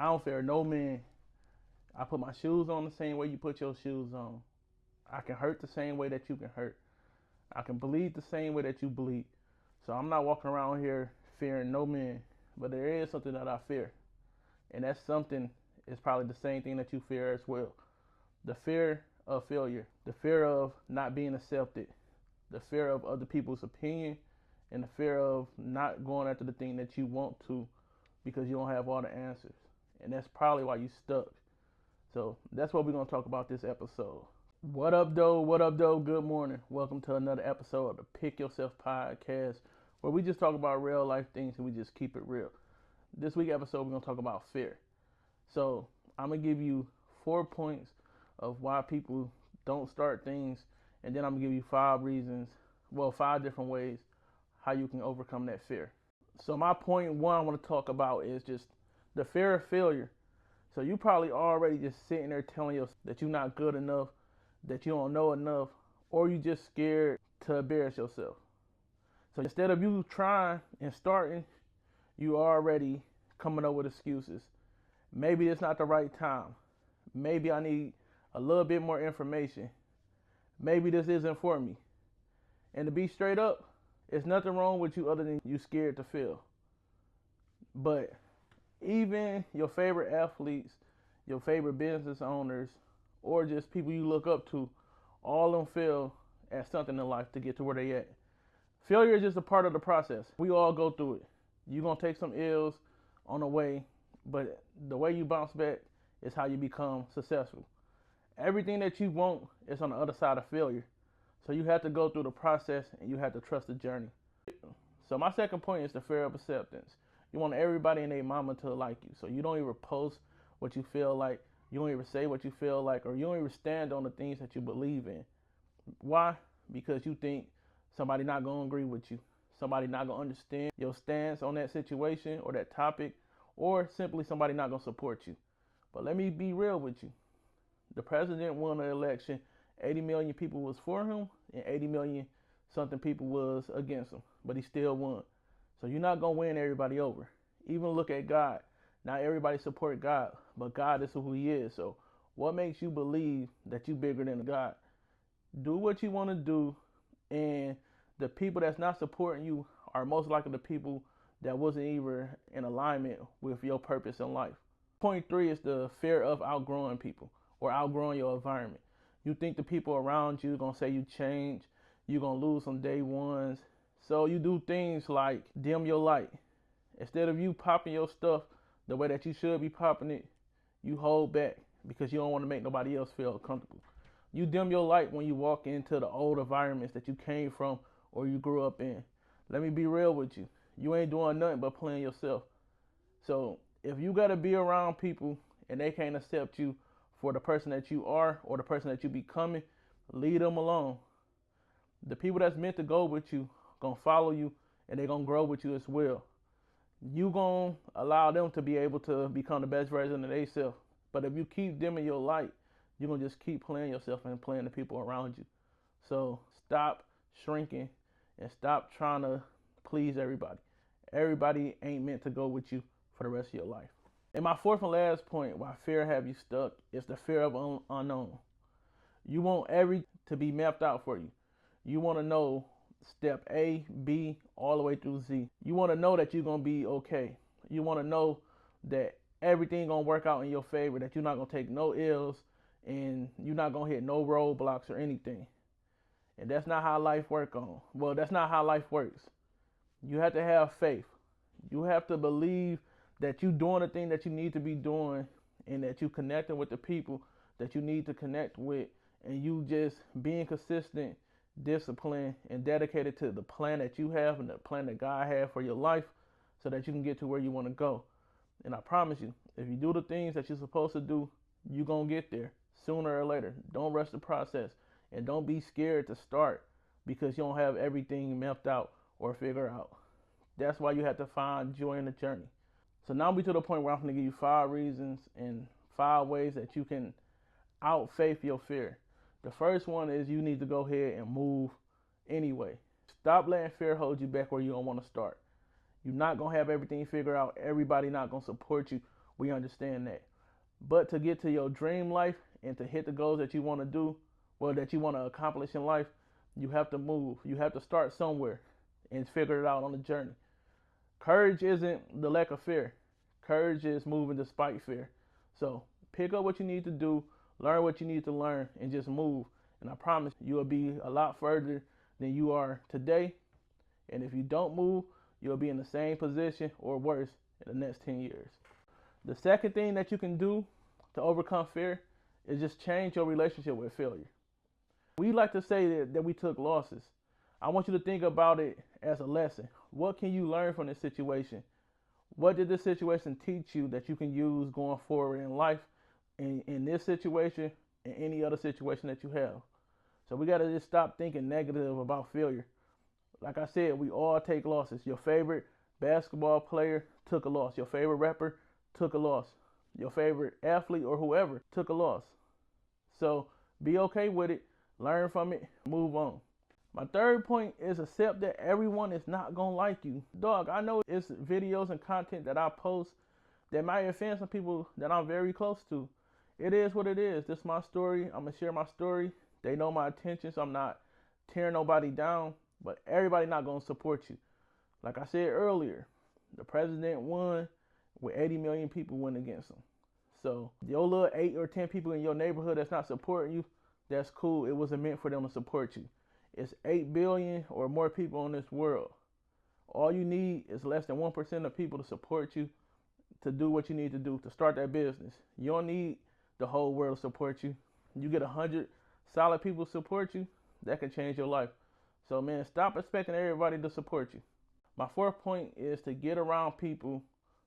I don't fear no man. I put my shoes on the same way you put your shoes on. I can hurt the same way that you can hurt. I can bleed the same way that you bleed. So I'm not walking around here fearing no man. But there is something that I fear. And that something is probably the same thing that you fear as well. The fear of failure. The fear of not being accepted. The fear of other people's opinion. And the fear of not going after the thing that you want to because you don't have all the answers. And that's probably why you stuck. So that's what we're going to talk about this episode. What up, though? What up, though? Good morning. Welcome to another episode of the Pick Yourself podcast, where we just talk about real life things and we just keep it real. This week episode, we're going to talk about fear. So I'm going to give you 4 points of why people don't start things, and then I'm going to give you 5 different ways how you can overcome that fear. So my point one I want to talk about is just the fear of failure. So you probably already just sitting there telling yourself that you're not good enough, that you don't know enough, or you just scared to embarrass yourself. So instead of you trying and starting, you already coming up with excuses. Maybe it's not the right time. Maybe I need a little bit more information. Maybe this isn't for me. And to be straight up, there's nothing wrong with you other than you scared to fail. But even your favorite athletes, your favorite business owners, or just people you look up to, all of them fail at something in life to get to where they at. Failure is just a part of the process. We all go through it. You're going to take some L's on the way, but the way you bounce back is how you become successful. Everything that you want is on the other side of failure. So you have to go through the process and you have to trust the journey. So my second point is the fear of acceptance. You want everybody and their mama to like you. So you don't even post what you feel like. You don't even say what you feel like, or you don't even stand on the things that you believe in. Why? Because you think somebody not going to agree with you. Somebody not going to understand your stance on that situation or that topic, or simply somebody not going to support you. But let me be real with you. The president won the election. 80 million people was for him, and 80 million something people was against him. But he still won. So you're not going to win everybody over. Even look at God. Not everybody support God, but God is who he is. So what makes you believe that you're bigger than God? Do what you want to do, and the people that's not supporting you are most likely the people that wasn't even in alignment with your purpose in life. Point 3 is the fear of outgrowing people or outgrowing your environment. You think the people around you are going to say you change, you're going to lose some day ones. So you do things like dim your light. Instead of you popping your stuff the way that you should be popping it, you hold back because you don't want to make nobody else feel comfortable. You dim your light when you walk into the old environments that you came from or you grew up in. Let me be real with you. You ain't doing nothing but playing yourself. So if you got to be around people and they can't accept you for the person that you are or the person that you becoming, leave them alone. The people that's meant to go with you gonna follow you and they're gonna grow with you as well. You gonna allow them to be able to become the best version of themselves. But if you keep dimming your light, you're gonna just keep playing yourself and playing the people around you. So stop shrinking and stop trying to please everybody. Everybody ain't meant to go with you for the rest of your life. And my fourth and last point, why fear have you stuck, is the fear of unknown. You want everything to be mapped out for you. You want to know step A, B, all the way through Z. You want to know that you're going to be okay. You want to know that everything going to work out in your favor, that you're not going to take no ills and you're not going to hit no roadblocks or anything. And that's not how life works. That's not how life works. You have to have faith. You have to believe that you're doing the thing that you need to be doing and that you're connecting with the people that you need to connect with, and you just being consistent, disciplined, and dedicated to the plan that you have and the plan that God has for your life so that you can get to where you want to go. And I promise you, if you do the things that you're supposed to do, you're going to get there sooner or later. Don't rush the process, and don't be scared to start because you don't have everything mapped out or figured out. That's why you have to find joy in the journey. So now we to the point where I'm going to give you 5 reasons and 5 ways that you can outface your fear. The first one is you need to go ahead and move anyway. Stop letting fear hold you back where you don't want to start. You're not going to have everything figured out. Everybody not going to support you We understand that. But to get to your dream life and to hit the goals that you want to do, well, that you want to accomplish in life, you have to move. You have to start somewhere and figure it out on the journey. Courage isn't the lack of fear. Courage is moving despite fear. So pick up what you need to do, learn what you need to learn, and just move. And I promise you'll be a lot further than you are today. And if you don't move, you'll be in the same position or worse in the next 10 years. The second thing that you can do to overcome fear is just change your relationship with failure. We like to say that we took losses. I want you to think about it as a lesson. What can you learn from this situation? What did this situation teach you that you can use going forward in life, in this situation, and any other situation that you have? So we got to just stop thinking negative about failure. Like I said, we all take losses. Your favorite basketball player took a loss. Your favorite rapper took a loss. Your favorite athlete or whoever took a loss. So be okay with it, learn from it, move on. My third point is accept that everyone is not gonna like you. Dog, I know it's videos and content that I post that might offend some people that I'm very close to. It is what it is. This is my story. I'm gonna share my story. They know my intentions. I'm not tearing nobody down, but everybody not gonna support you. Like I said earlier, the president won with 80 million people went against him. So your little 8 or 10 people in your neighborhood that's not supporting you, that's cool. It wasn't meant for them to support you. It's 8 billion or more people in this world. All you need is less than 1% of people to support you to do what you need to do to start that business. You don't need the whole world to support you. You get 100 solid people to support you, that can change your life. So man, stop expecting everybody to support you. My fourth point is to get around people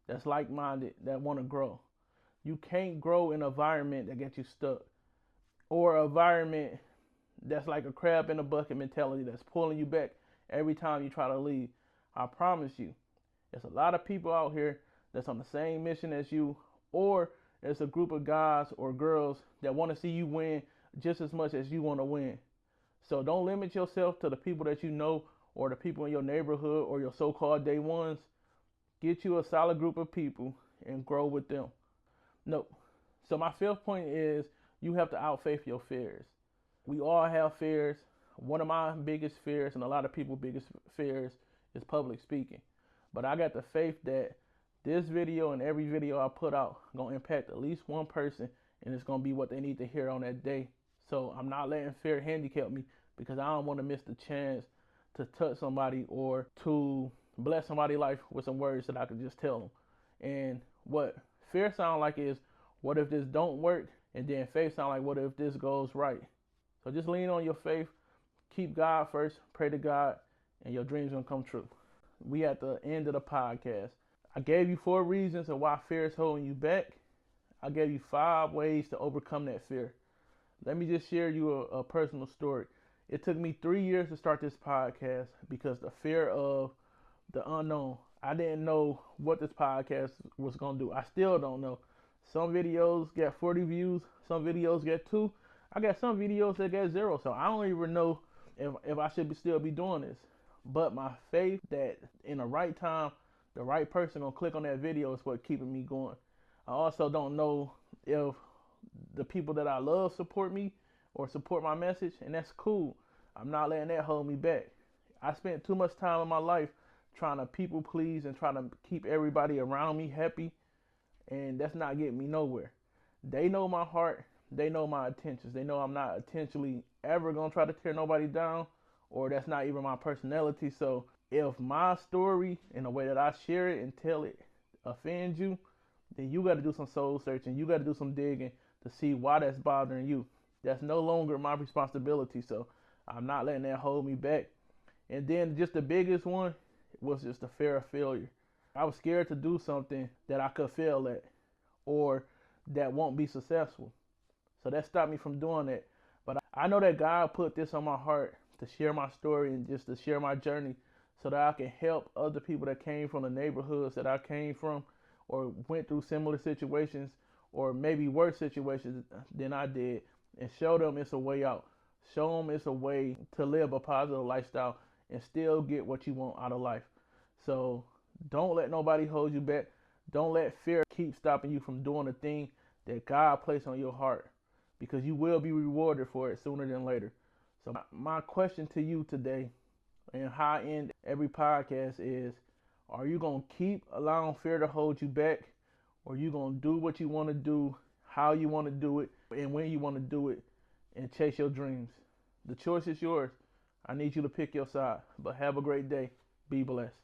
that's like-minded, that want to grow. You can't grow in an environment that gets you stuck, or an environment that's like a crab in a bucket mentality that's pulling you back every time you try to leave. I promise you, there's a lot of people out here that's on the same mission as you, or there's a group of guys or girls that want to see you win just as much as you want to win. So don't limit yourself to the people that you know or the people in your neighborhood or your so-called day ones. Get you a solid group of people and grow with them. No. So my fifth point is you have to outface your fears. We all have fears. One of my biggest fears and a lot of people's biggest fears is public speaking. But I got the faith that this video and every video I put out gonna impact at least one person, and it's gonna be what they need to hear on that day. So I'm not letting fear handicap me, because I don't want to miss the chance to touch somebody or to bless somebody's life with some words that I could just tell them. And what fear sound like is, what if this don't work? And then faith sound like, what if this goes right? So just lean on your faith, keep God first, pray to God, and your dreams gonna come true. We at the end of the podcast. I gave you 4 reasons of why fear is holding you back. I gave you 5 ways to overcome that fear. Let me just share you a personal story. It took me 3 years to start this podcast because the fear of the unknown. I didn't know what this podcast was going to do. I still don't know. Some videos get 40 views. Some videos get 2. I got some videos that get 0. So I don't even know if I should still be doing this. But my faith that in the right time, the right person going to click on that video is what keeping me going. I also don't know if the people that I love support me or support my message, and that's cool. I'm not letting that hold me back. I spent too much time in my life trying to people please and trying to keep everybody around me happy, and that's not getting me nowhere. They know my heart. They know my intentions. They know I'm not intentionally ever going to try to tear nobody down, or that's not even my personality. So if my story and the way that I share it and tell it offends you, then you got to do some soul searching. You got to do some digging to see why that's bothering you. That's no longer my responsibility. So I'm not letting that hold me back. And then just the biggest one was just the fear of failure. I was scared to do something that I could fail at or that won't be successful. So that stopped me from doing that. But I know that God put this on my heart to share my story and just to share my journey so that I can help other people that came from the neighborhoods that I came from or went through similar situations or maybe worse situations than I did, and show them it's a way out. Show them it's a way to live a positive lifestyle and still get what you want out of life. So don't let nobody hold you back. Don't let fear keep stopping you from doing the thing that God placed on your heart, because you will be rewarded for it sooner than later. So my question to you today, and how I end every podcast, is: are you going to keep allowing fear to hold you back, or are you going to do what you want to do, how you want to do it, and when you want to do it, and chase your dreams? The choice is yours. I need you to pick your side. But have a great day. Be blessed.